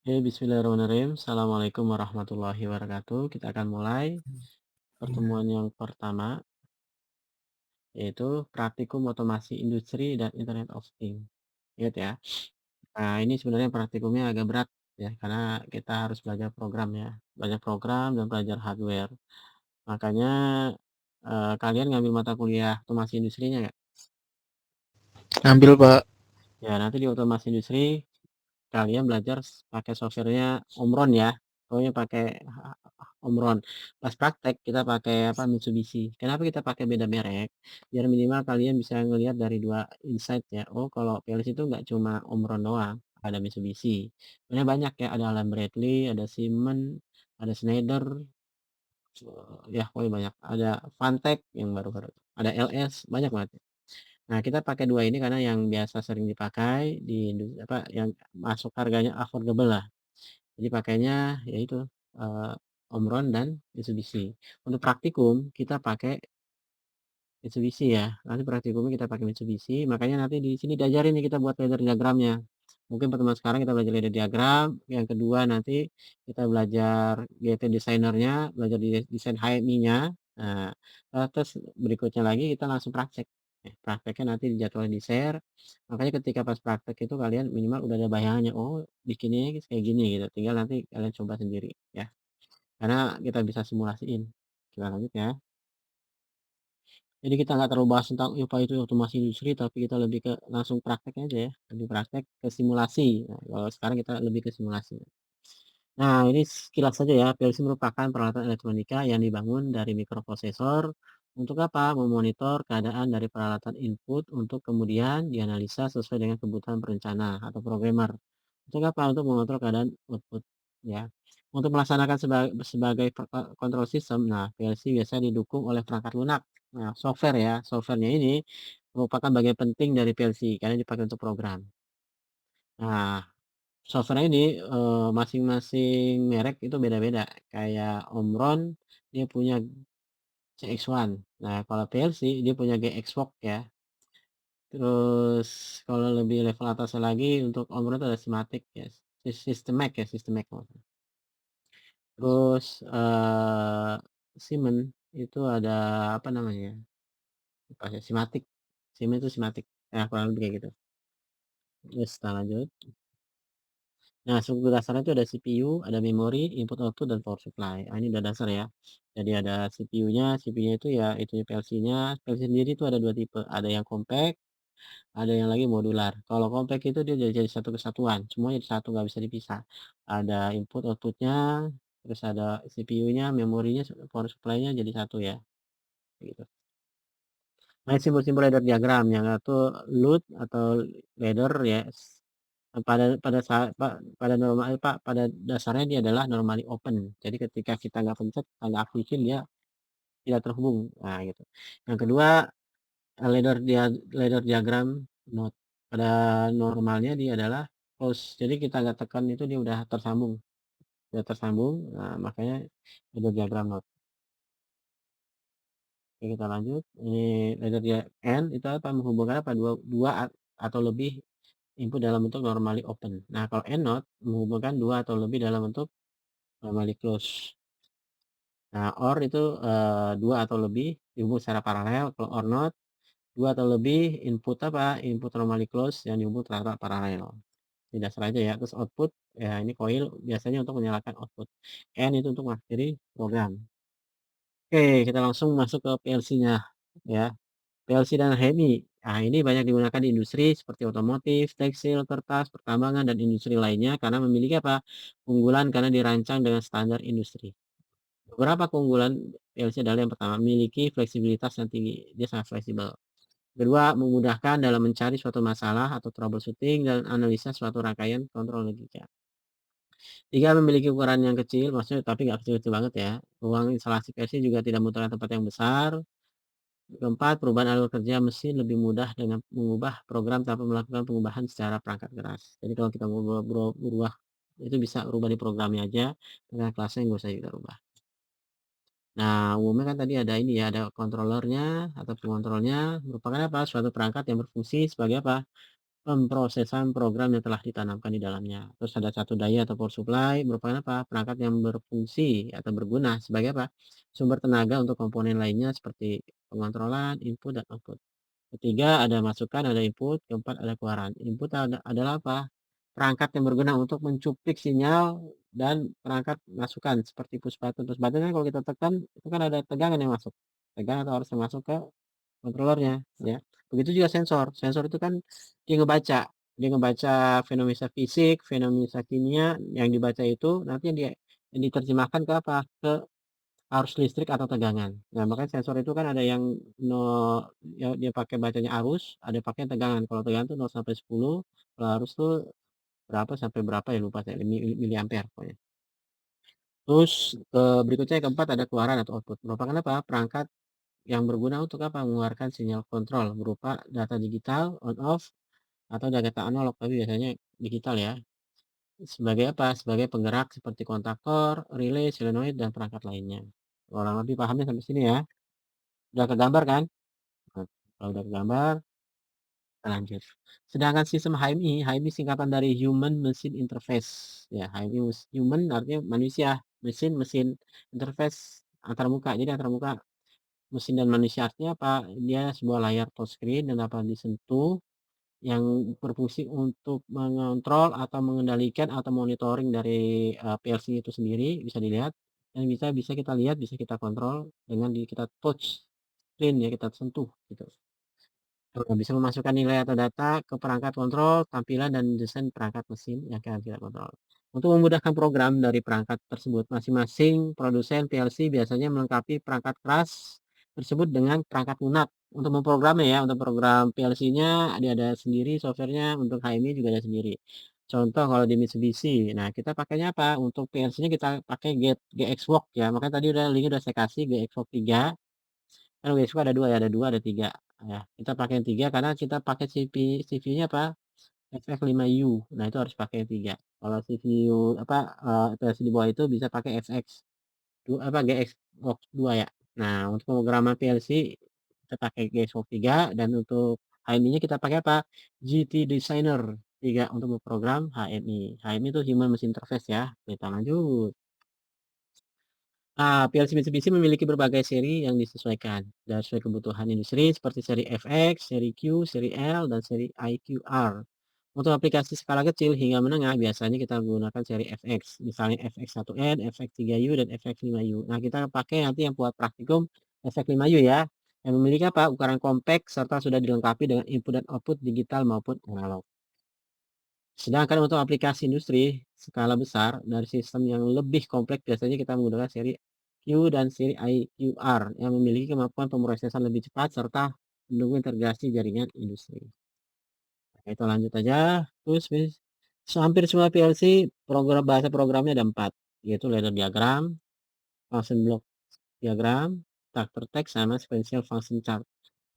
Bismillahirrahmanirrahim. Assalamualaikum warahmatullahi wabarakatuh. Kita akan mulai Iya, pertemuan yang pertama, yaitu praktikum otomasi industri dan Internet of Things. Ingat ya. Nah, ini sebenarnya praktikumnya agak berat ya, karena kita harus belajar program ya, belajar program dan belajar hardware. Makanya kalian ngambil mata kuliah otomasi industrinya nggak? ngambil Pak. Ya, nanti di otomasi industri kalian belajar pakai softwarenya Omron ya. Pokoknya pakai Omron. Pas praktek kita pakai apa Mitsubishi. Kenapa kita pakai beda merek? Biar minimal kalian bisa ngelihat dari dua insight ya. Oh, kalau PLC itu nggak cuma Omron doang, ada Mitsubishi. Sebenarnya banyak ya, ada Allen Bradley, ada Siemens, ada Schneider, ya pokoknya banyak. Ada Fantech yang baru-baru. Ada LS, banyak banget. Nah, kita pakai dua ini karena yang biasa sering dipakai di apa yang masuk harganya affordable lah. Jadi pakainya yaitu Omron dan Mitsubishi. Untuk praktikum kita pakai Mitsubishi ya. Nanti praktikumnya kita pakai Mitsubishi. Makanya nanti di sini diajarin nih kita buat ladder diagramnya. Mungkin pertemuan sekarang kita belajar ladder diagram. Yang kedua nanti kita belajar GT designernya, belajar desain HMI-nya. Nah, terus berikutnya lagi kita langsung praktek. Prakteknya nanti dijadwalin di share. Makanya ketika pas praktek itu kalian minimal udah ada bayangannya. Oh, bikinnya kayak gini gitu. Tinggal nanti kalian coba sendiri ya. Karena kita bisa simulasiin. Kita lanjut ya. Jadi kita nggak terlalu bahas tentang apa itu otomasi industri, tapi kita lebih ke langsung praktek aja ya, lebih praktek ke simulasi. Nah, kalau sekarang kita lebih ke simulasi. Nah, ini sekilas saja ya, PLC merupakan peralatan elektronika yang dibangun dari mikroprosesor untuk apa? Memonitor keadaan dari peralatan input untuk kemudian dianalisa sesuai dengan kebutuhan perencana atau programmer. Untuk apa? Untuk mengontrol keadaan output ya. Untuk melaksanakan sebagai control system, nah PLC biasanya didukung oleh perangkat lunak. Nah, software ya, softwarenya ini merupakan bagian penting dari PLC karena dipakai untuk program. Nah, software ini, masing-masing merek itu beda-beda. Kayak Omron dia punya CX-1. Nah, kalau PLC dia punya GXWOK ya. Terus kalau lebih level atasnya lagi untuk Omron itu ada Simatic ya, Systemac ya, Systemac kalau nggak salah. Terus, Siemens itu ada apa namanya ya, lupa saya, Simatic. Siemens itu Simatic. Ya kurang lebih kayak gitu. Terus kita lanjut. Nah, struktur dasarnya itu ada CPU, ada memori, input output, dan power supply. Ah, ini udah dasar ya. Jadi ada CPU-nya, CPU-nya itu ya itu PLC-nya. PLC sendiri itu ada dua tipe, ada yang compact, ada yang lagi modular. Kalau compact itu dia jadi satu kesatuan, semuanya jadi satu nggak bisa dipisah. Ada input outputnya, terus ada CPU-nya, memorinya, power supply-nya jadi satu ya, gitu. Nah, simbol-simbol ladder diagram yang satu load atau ladder ya. Pada saat pada normal Pak, pada dasarnya dia adalah normally open. Jadi ketika kita nggak pencet, kita nggak aktifin, dia tidak terhubung. Nah, gitu. Yang kedua, ladder diagram node. Pada normalnya dia adalah close. Jadi kita nggak tekan itu dia udah tersambung. Udah tersambung, nah makanya ladder diagram node. Oke, kita lanjut. Ini ladder dia N itu apa? Menghubungkan apa? Dua atau lebih input dalam bentuk normally open. Nah, kalau N node menghubungkan dua atau lebih dalam bentuk normally close. Nah, OR itu, 2 atau lebih dihubung secara paralel. Kalau OR not, 2 atau lebih input apa, input normally close yang dihubung secara paralel. Ini dasar aja ya. Terus output, ya ini coil biasanya untuk menyalakan output. N itu untuk mengakhiri program. Oke, kita langsung masuk ke PLC-nya ya. PLC dan HMI. Nah, ini banyak digunakan di industri seperti otomotif, tekstil, kertas, pertambangan, dan industri lainnya karena memiliki apa? Keunggulan karena dirancang dengan standar industri. Beberapa keunggulan PLC adalah yang pertama, memiliki fleksibilitas yang tinggi, dia sangat fleksibel. Kedua, memudahkan dalam mencari suatu masalah atau troubleshooting dan analisa suatu rangkaian kontrol logika. Tiga, memiliki ukuran yang kecil, maksudnya tapi nggak kecil-kecil banget ya. Ruang instalasi PLC juga tidak membutuhkan tempat yang besar. Keempat, perubahan alur kerja mesin lebih mudah dengan mengubah program tanpa melakukan pengubahan secara perangkat keras. Jadi kalau kita mau berubah itu bisa berubah di programnya aja, dengan kelasnya nggak usah kita rubah. Nah, umumnya kan tadi ada ini ya, ada controllernya atau pengontrolnya merupakan apa? Suatu perangkat yang berfungsi sebagai apa? pemrosesan program yang telah ditanamkan di dalamnya. Terus ada satu daya atau power supply merupakan apa? Perangkat yang berfungsi atau berguna sebagai apa? Sumber tenaga untuk komponen lainnya seperti pengontrolan, input, dan output. Ketiga ada masukan, ada input. Keempat ada keluaran. Input adalah apa? Perangkat yang berguna untuk mencuplik sinyal dan perangkat masukan seperti push button. Push button kan kalau kita tekan itu kan ada tegangan yang masuk. Tegangan atau arus yang masuk ke kontrolernya, ya. Begitu juga sensor. Sensor itu kan dia ngebaca fenomena fisik, fenomena kimia yang dibaca itu nanti yang diterjemahkan ke apa? Ke arus listrik atau tegangan. Nah, makanya sensor itu kan ada yang no, ya, dia pakai bacanya arus, ada pakai tegangan. Kalau tegangan tuh 0 sampai 10, kalau arus tuh berapa sampai berapa ya lupa saya, miliampere pokoknya. Terus berikutnya yang keempat ada keluaran atau output. Merupakan apa? Perangkat yang berguna untuk apa? Mengeluarkan sinyal kontrol berupa data digital on off atau data analog, tapi biasanya digital ya. Sebagai apa? Sebagai penggerak seperti kontaktor, relay, solenoid, dan perangkat lainnya. Kurang lebih pahamnya sampai sini ya. Udah kegambar kan? Nah, kalau udah kegambar, kita lanjut. Sedangkan sistem HMI singkatan dari Human Machine Interface. Ya, HMI human artinya manusia, mesin interface antar muka. Jadi antar muka mesin dan manusia artinya apa? Dia sebuah layar touchscreen dan dapat disentuh yang berfungsi untuk mengontrol atau mengendalikan atau monitoring dari PLC itu sendiri bisa dilihat dan bisa bisa kita lihat, bisa kita kontrol dengan kita touch screen ya, kita sentuh gitu. Bisa memasukkan nilai atau data ke perangkat kontrol, tampilan dan desain perangkat mesin yang akan kita kontrol. Untuk memudahkan program dari perangkat tersebut, masing-masing produsen PLC biasanya melengkapi perangkat keras tersebut dengan perangkat lunak. Untuk memprogramnya ya, untuk program PLC-nya ada sendiri, softwarenya untuk HMI juga ada sendiri. Contoh kalau di Mitsubishi, nah kita pakainya apa? Untuk PLC-nya kita pakai GXWOK ya, makanya tadi linknya udah saya kasih GXWOK 3. Kan WSU ada dua, ada tiga. Ya, kita pakai yang tiga karena kita pakai CPU-nya apa? FX5U. Nah, itu harus pakai yang tiga. Kalau CPU apa versi di bawah itu bisa pakai FX apa GXbox 2 ya. Nah, untuk pemrograman PLC kita pakai GXbox 3 dan untuk HMI-nya kita pakai apa? GT Designer 3 untuk memprogram HMI. HMI itu Human Machine Interface ya. Kita lanjut. PLC Mitsubishi memiliki berbagai seri yang disesuaikan dan sesuai kebutuhan industri seperti seri FX, seri Q, seri L, dan seri IQR. Untuk aplikasi skala kecil hingga menengah biasanya kita gunakan seri FX, misalnya FX1N, FX3U, dan FX5U. Nah, kita pakai nanti yang buat praktikum FX5U ya, yang memiliki apa? Ukuran kompak serta sudah dilengkapi dengan input dan output digital maupun analog. Sedangkan untuk aplikasi industri skala besar dari sistem yang lebih kompleks biasanya kita menggunakan seri Q dan seri IQR yang memiliki kemampuan pemrosesan lebih cepat serta mendukung integrasi jaringan industri. Nah, itu lanjut aja. Terus hampir semua PLC bahasa programnya ada 4, yaitu ladder diagram, function block diagram, structure text, sama sequential function chart.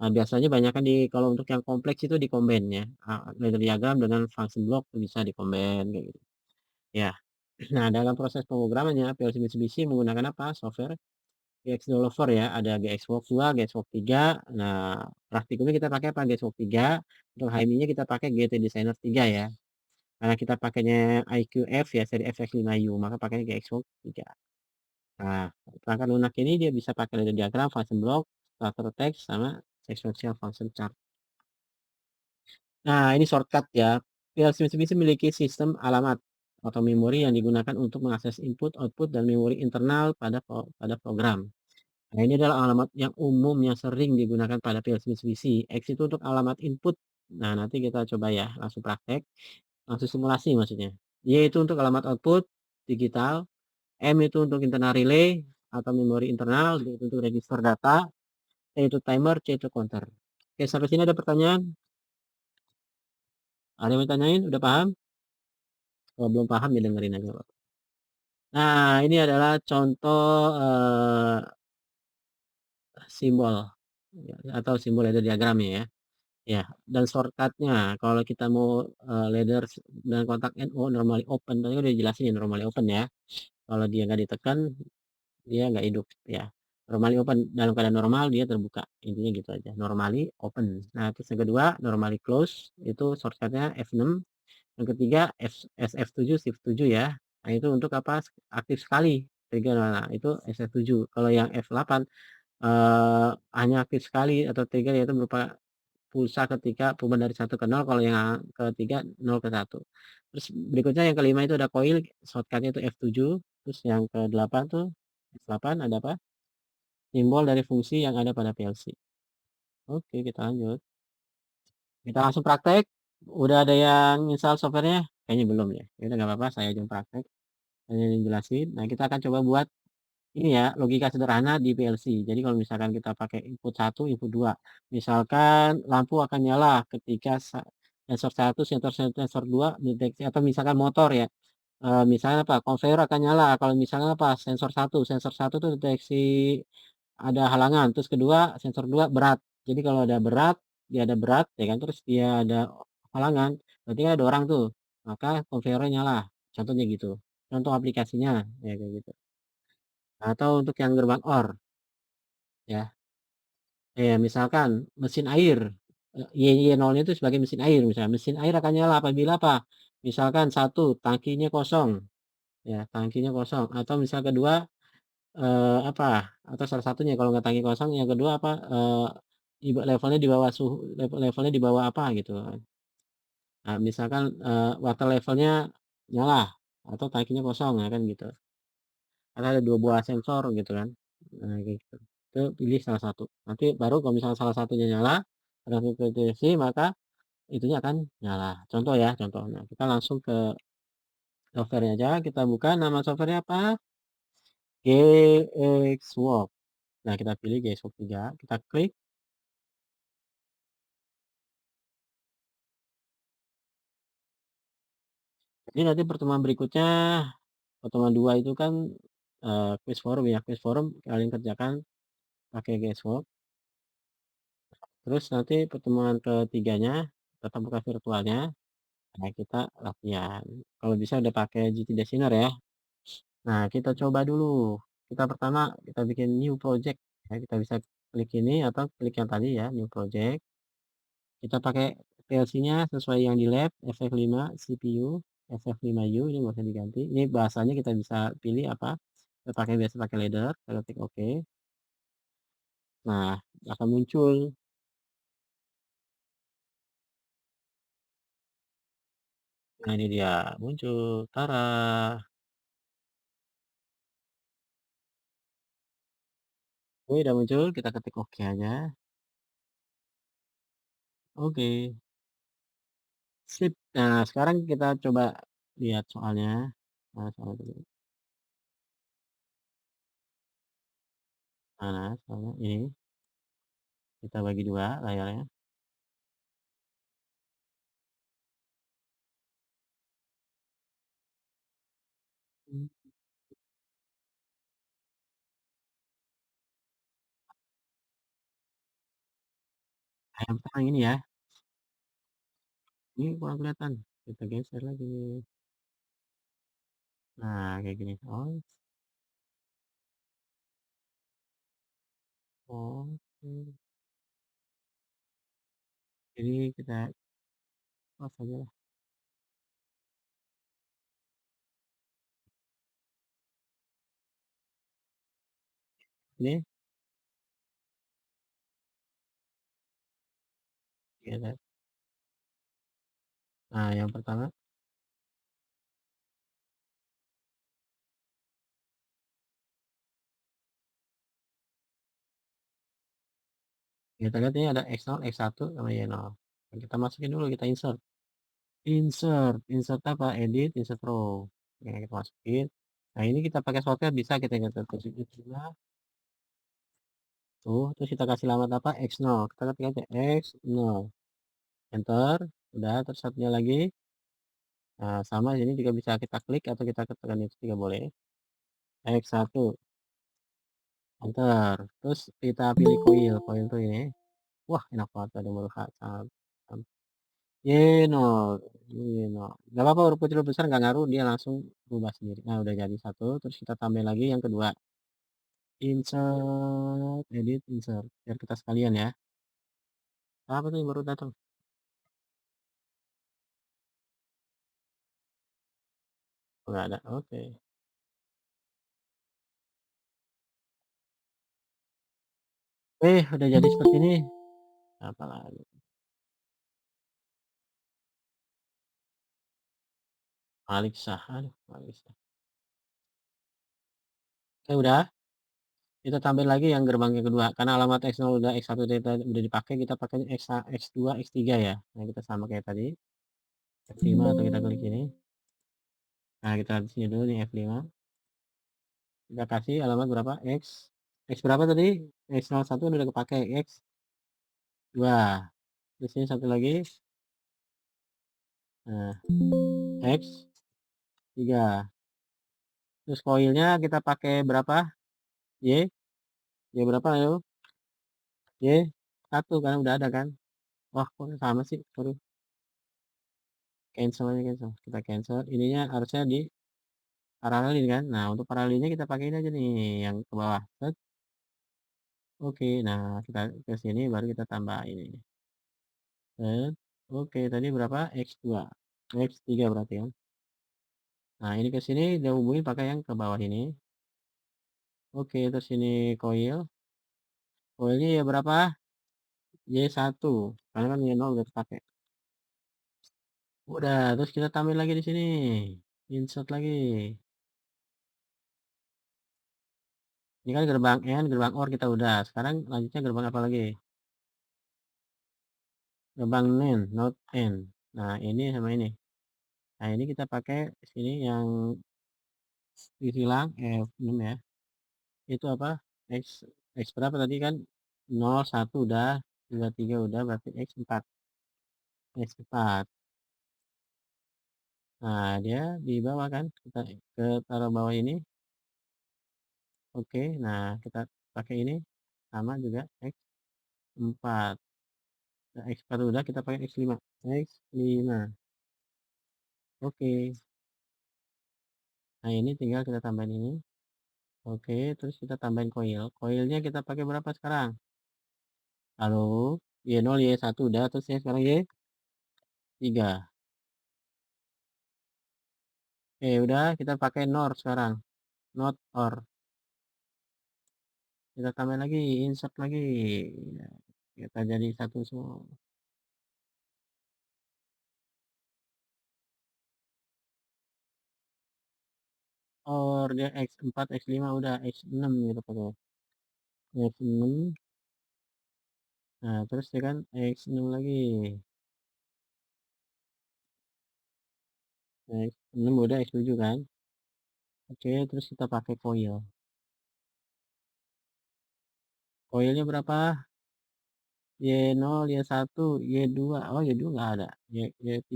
Nah, biasanya banyak kan kalau untuk yang kompleks itu di combine ya. Ladder diagram dengan function block bisa di combine kayak gitu. Ya. Nah, dalam proses pemrogramannya PLC Mitsubishi menggunakan apa? Software GX Developer ya, ada GXWorks 2, GXWorks 3. Nah, praktikumnya kita pakai apa? GXWorks 3. Untuk HMI-nya kita pakai GT Designer 3 ya. Karena kita pakainya IQF ya, seri FX5U, maka pakainya GXWorks 3. Nah, perangkat lunak ini dia bisa pakai ladder diagram, function block, starter text, sama sequential function chart. Nah, ini shortcut ya. PLC Mitsubishi memiliki sistem alamat atau memori yang digunakan untuk mengakses input, output, dan memori internal pada program. Nah, ini adalah alamat yang umum yang sering digunakan pada PLC Mitsubishi. X itu untuk alamat input. Nah, nanti kita coba ya, langsung praktek, langsung simulasi maksudnya. Y itu untuk alamat output digital, M itu untuk internal relay atau memori internal, D itu untuk register data, T itu timer, C itu counter. Oke, sampai sini ada pertanyaan? Ada yang mau tanyain? Udah paham? Kalau belum paham ya dengerin aja, Pak. Nah, ini adalah contoh simbol ya, atau simbol ladder diagramnya ya. Ya, dan shortcutnya kalau kita mau ladder dan kontak NO normally open, tadi udah dijelasin ya normally open ya. Kalau dia nggak ditekan, dia nggak hidup ya. Normally open, dalam keadaan normal dia terbuka, intinya gitu aja, normally open. Nah, terus yang kedua normally close, itu shortcut-nya F6. Yang ketiga SF7 shift 7 ya. Nah, itu untuk apa, aktif sekali trigger, nah itu SF7. Kalau yang F8, hanya aktif sekali atau trigger, yaitu berupa pulsa ketika perubahan dari 1 ke 0, kalau yang ketiga 0 ke 1. Terus berikutnya yang kelima itu ada coil, shortcut-nya itu F7. Terus yang ke-8 tuh F8 ada apa? Simbol dari fungsi yang ada pada PLC. Oke, kita lanjut. Kita langsung praktek. Udah ada yang install softwarenya? Kayaknya belum ya. Ya udah nggak apa-apa, saya aja yang praktek. Saya yang jelasin. Nah, kita akan coba buat ini ya, logika sederhana di PLC. Jadi kalau misalkan kita pakai input 1, input 2. Misalkan lampu akan nyala ketika sensor 1, sensor 2 mendeteksi, atau misalkan motor ya. Misalnya apa? Konveyor akan nyala kalau misalnya apa? Sensor 1 tuh deteksi ada halangan, terus kedua sensor 2 berat. Jadi kalau ada berat, dia ada berat ya kan, terus dia ada halangan, berarti kan ada orang tuh, maka konveyornya nyala. Contohnya gitu. Contoh aplikasinya ya kayak gitu. Atau untuk yang gerbang OR ya. Misalkan mesin air, Y0-nya itu sebagai mesin air misalnya. Mesin air akan nyala apabila apa? Misalkan satu, tangkinya kosong ya, tangkinya kosong, atau misal kedua, apa, atau salah satunya kalau nggak tangki kosong, yang kedua apa, levelnya di bawah suhu, levelnya di bawah apa gitu. Nah, misalkan, water levelnya nyala atau tangkinya kosong ya kan gitu. Karena ada 2 buah sensor gitu kan. Nah, kayak gitu. Itu pilih salah satu. Nanti baru kalau misalnya salah satunya nyala, deteksi, maka itunya akan nyala. Contoh ya, contoh. Nah, kita langsung ke software aja. Kita buka, nama softwarenya apa? GXWorks. Nah, kita pilih GXWorks 3, kita klik. Jadi nanti pertemuan berikutnya, pertemuan 2 itu kan, quiz forum ya. Quiz forum kalian kerjakan pakai GXWorks. Terus nanti pertemuan ketiganya tetap buka virtualnya. Nah, kita latihan. Kalau bisa udah pakai GT Designer ya. Nah, kita coba dulu. Kita pertama kita bikin new project. Ya, kita bisa klik ini atau klik yang tadi ya, new project. Kita pakai PLC-nya sesuai yang di lab, FF5 CPU, FF5U, ini nggak usah diganti. Ini bahasanya kita bisa pilih apa. Kita pakai biasa pakai ladder, kita klik OK. Nah, akan muncul. Nah, ini dia muncul. Tara. Ini udah muncul, kita ketik OK aja. Oke. Sip. Nah, sekarang kita coba lihat soalnya. Nah, soal dulu. Mana soalnya ini. Kita bagi dua layarnya. Hmm. Nah, yang pertama ini ya. Ini kurang kelihatan. Kita geser lagi. Nah, kayak gini. Oh, oke. Jadi kita close aja lah. Ini kita. Nah, yang pertama kita lihat ini ada X0, X1 sama Y0. Nah, kita masukin dulu, kita insert. Insert apa? Edit, insert row. Nah, kita masukin. Nah, ini kita pakai shortcut bisa, kita ketik tuh, terus kita kasih alamat apa, X0, kita ketik aja X0, enter, udah. Terus satunya lagi, nah sama, ini juga bisa kita klik atau kita ketekan itu juga boleh, X1, enter. Terus kita pilih coil, coil tuh ini, wah enak banget, ada baru Y0, Y0, nggak apa-apa huruf kecil huruf besar nggak ngaruh, dia langsung berubah sendiri. Nah, udah jadi satu, terus kita tambah lagi yang kedua. insert, edit, insert, biar kita sekalian ya. Apa tuh yang baru datang? Oh, nggak ada, oke. Udah jadi seperti ini. Apa lagi? Malik Shah, aduh, Malik Shah. Udah, kita tambahin lagi yang gerbang yang kedua. Karena alamat X0 udah X1 udah dipakai, kita pakainya X2, X3 ya. Nah, kita sama kayak tadi. F5 atau kita klik ini. Nah, kita di sini dulu nih F5. Kita kasih alamat berapa? X berapa tadi? X01 udah kepake, X2. Terus ini satu lagi. Nah, X3. Terus koilnya kita pakai berapa? Y. Y berapa ayo? Y1 kan udah ada kan? Wah, kok sama sih? Sorry. Cancel aja, cancel. Kita cancel. Ininya harusnya di paralelin kan? Nah, untuk paralelnya kita pakai ini aja nih yang ke bawah. Set. Oke, nah kita ke sini baru kita tambah ini. Set. Oke, tadi berapa? X2. X3 berarti kan? Nah, ini ke sini dia hubungin pakai yang ke bawah ini. Oke, terus ini coil. Coilnya ya berapa? Y1. Karena kan Y0 udah terpakai. Udah, terus kita tambahin lagi di sini. Insert lagi. Ini kan gerbang N, gerbang OR kita udah. Sekarang lanjutnya gerbang apa lagi? Gerbang NAND, not N. Nah, ini sama ini. Nah, ini kita pakai sini yang ditilang F6 ya. Itu apa? X X berapa tadi kan? 01 udah, 23 udah, berarti X4. X4. Nah, dia di bawah kan? Kita ke taruh bawah ini. Oke, nah kita pakai ini sama juga X4. Nah, X4 udah, kita pakai X5. X5. Oke. Nah, ini tinggal kita tambahin ini. Oke, terus kita tambahin coil. Coilnya kita pakai berapa sekarang? Halo, Y0, Y1 udah, terus ya sekarang Y3. Udah, kita pakai NOR sekarang. Not OR. Kita tambahin lagi, insert lagi. Ya, kita jadi satu semua. OR dia X4, X5 udah, X6 kita pakai. X6. Nah, terus ya kan X6 lagi. X6 udah, X7 kan. Oke, terus kita pakai coil. Coilnya berapa? Y0, Y1, Y2. Oh, Y2 nggak ada. Y3.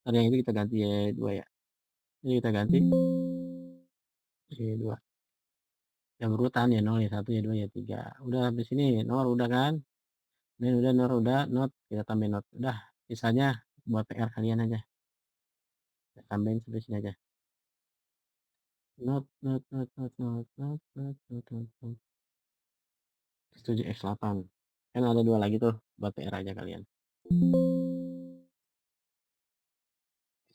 Ada yang itu kita ganti Y2 ya. Ini kita ganti Y2. Yang berurutan Y0, Y1, Y2, Y3. Udah habis ini nomor udah kan? Ini udah nomor udah, not kita tambahin not. Udah, sisanya buat PR kalian aja. Kita tambahin sampai sini aja. Not. 7 X8. Kan ada dua lagi tuh buat PR aja kalian.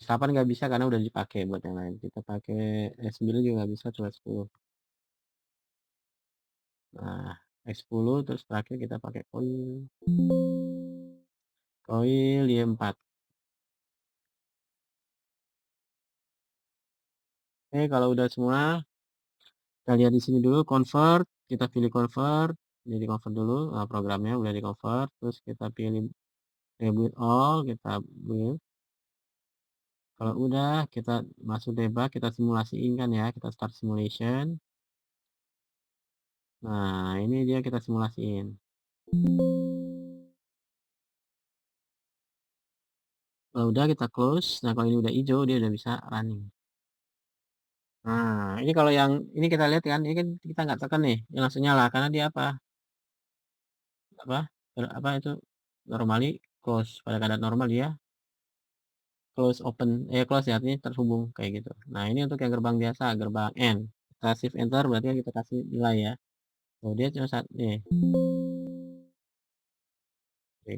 X8 nggak bisa karena udah dipakai buat yang lain. Kita pakai S9 juga nggak bisa, cuma 10. Nah, X10 terus terakhir kita pakai coil Y4. Kalau udah semua, kita lihat di sini dulu convert, kita pilih convert, jadi convert dulu. Nah, programnya udah di convert, terus kita pilih rebuild all, kita build. Kalau udah, kita masuk debug, kita simulasiin kan ya, kita start simulation. Nah, ini dia kita simulasiin. Kalau udah kita close. Nah, kalau ini udah hijau, dia udah bisa running. Nah, ini kalau yang ini kita lihat kan, ini kan kita nggak tekan nih, ini langsung nyala karena dia apa apa itu normally close, pada keadaan normal dia close open close ya, artinya terhubung kayak gitu. Nah, ini untuk yang gerbang biasa, gerbang N. kita shift enter berarti kan kita kasih nilai ya. Oh dia cuma satu nih. Oke.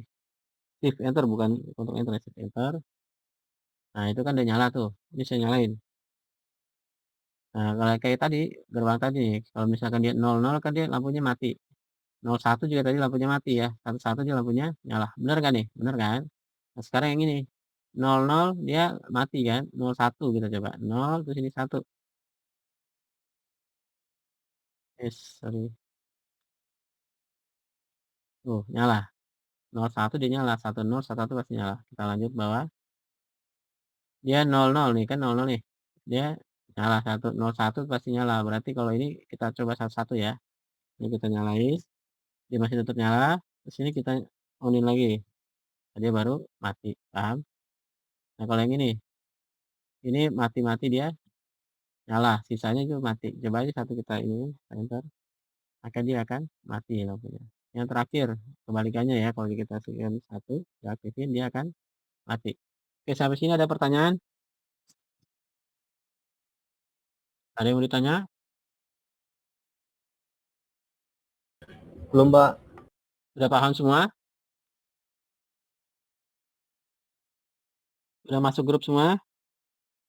Shift enter bukan kontrol enter, shift enter. Nah itu kan udah nyala tuh. Ini saya nyalain. Nah kalau kayak tadi gerbang tadi nih, kalau misalkan dia 00 kan dia lampunya mati. 01 juga tadi lampunya mati ya. 11 dia lampunya nyala. Bener kan nih? Bener kan? Nah sekarang yang ini 00 dia mati kan. 01 kita coba. 0 terus ini 1. Sorry. Tuh nyala. 01 dia nyala. 10 11 pasti nyala. Kita lanjut bawah. Dia 00 nih kan 00 nih. Dia nyala 01 pasti nyala. Berarti kalau ini kita coba 11 ya. Ini kita nyalain. Dia masih tetap nyala. Terus ini kita onin lagi. Dia baru mati. Paham? Nah kalau yang ini mati-mati dia nyala. Sisanya juga mati. Coba aja satu kita ini enter. Maka dia akan mati lampunya. Yang terakhir kebalikannya ya. Kalau kita scan satu, diaktifin dia akan mati. Oke sampai sini ada pertanyaan? Ada yang mau ditanya? Belum, Pak. Sudah paham semua? Sudah masuk grup semua?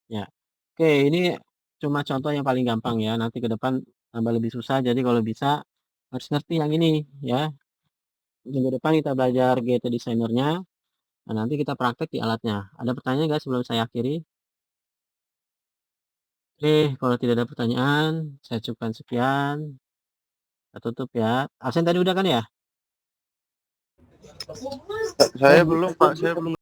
Ya. Oke, ini cuma contoh yang paling gampang ya. Nanti ke depan tambah lebih susah. Jadi kalau bisa harus ngerti yang ini ya. Minggu depan kita belajar GT Designer-nya. Nah, nanti kita praktek di alatnya. Ada pertanyaan nggak sebelum saya akhiri? Oke, kalau tidak ada pertanyaan, saya cukupkan sekian. Kita tutup ya. Absen tadi udah kan ya? Saya belum, Pak. Saya belum